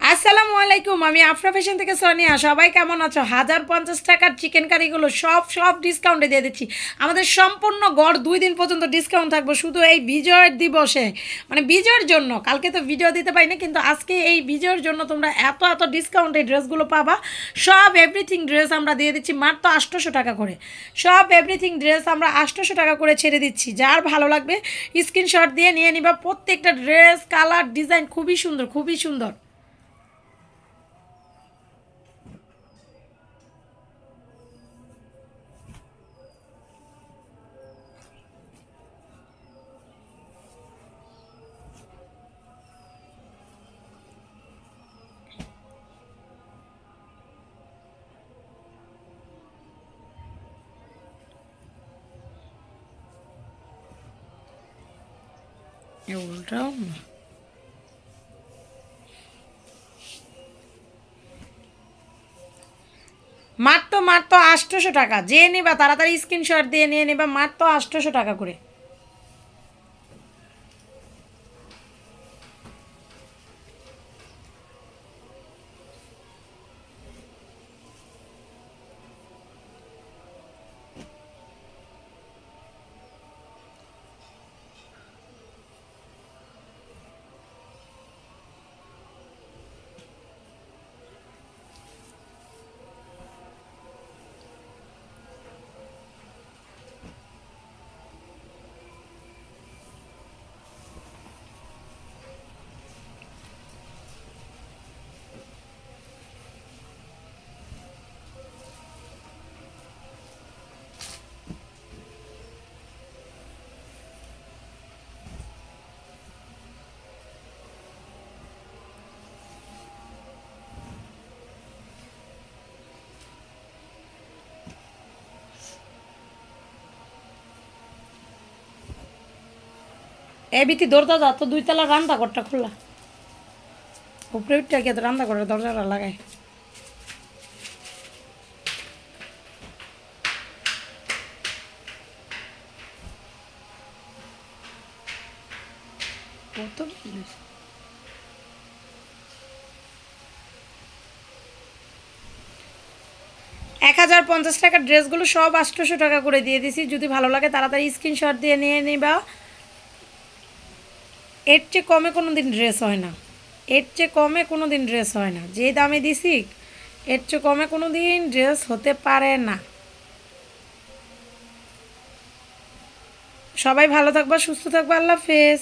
আসসালামু আলাইকুম, আমি আফরা ফ্যাশন থেকে সোনিয়া। সবাই কেমন আছো? 1050 টাকার চিকেন কারিগুলো সব ডিসকাউন্টে দিয়ে দিচ্ছি। আমাদের সম্পূর্ণ গড় 2 দিন পর্যন্ত ডিসকাউন্ট থাকবে, শুধু এই বিজয়ের দিবসে, মানে বিজয়ের জন্য। কালকে তো ভিডিও দিতে পারি না, কিন্তু আজকে এই বিজয়ের জন্য তোমরা এত ডিসকাউন্টে ড্রেসগুলো পাবা। সব এভরিথিং ড্রেস আমরা দিয়ে দিচ্ছি মাত্র 800 টাকা করে। সব এভরিথিং ড্রেস আমরা 800 টাকা করে ছেড়ে দিচ্ছি। যার ভালো লাগবে স্ক্রিনশট দিয়ে নিয়ে নিবা। প্রত্যেকটা ড্রেস কালার ডিজাইন খুবই সুন্দর, খুবই সুন্দর। উল্টাও না। মাত্র 800 টাকা। যে নিবা তাড়াতাড়ি স্ক্রিনশট দিয়ে নিয়ে নিবা, মাত্র 800 টাকা করে। এ বিতি দৌড়তে যা, তো 2 তলা রান্না ঘরটা খোলা। উপরে উঠতে গিয়ে তো রান্না ঘরের দরজাটা লাগায়। কত 1050 টাকার ড্রেসগুলো সব 800 টাকা করে দিয়ে দিছি। যদি ভালো লাগে তাড়াতাড়ি স্ক্রিনশট দিয়ে নিয়ে নিবা। এর চেয়ে কমে কোনো দিন ড্রেস হয় না, এর চেয়ে কমে কোনো দিন ড্রেস হয় না। যে দামে দিছি এর চেয়ে কমে কোনো দিন ড্রেস হতে পারে না। সবাই ভালো থাকবা, সুস্থ থাকবা। আল্লাহ হাফেজ।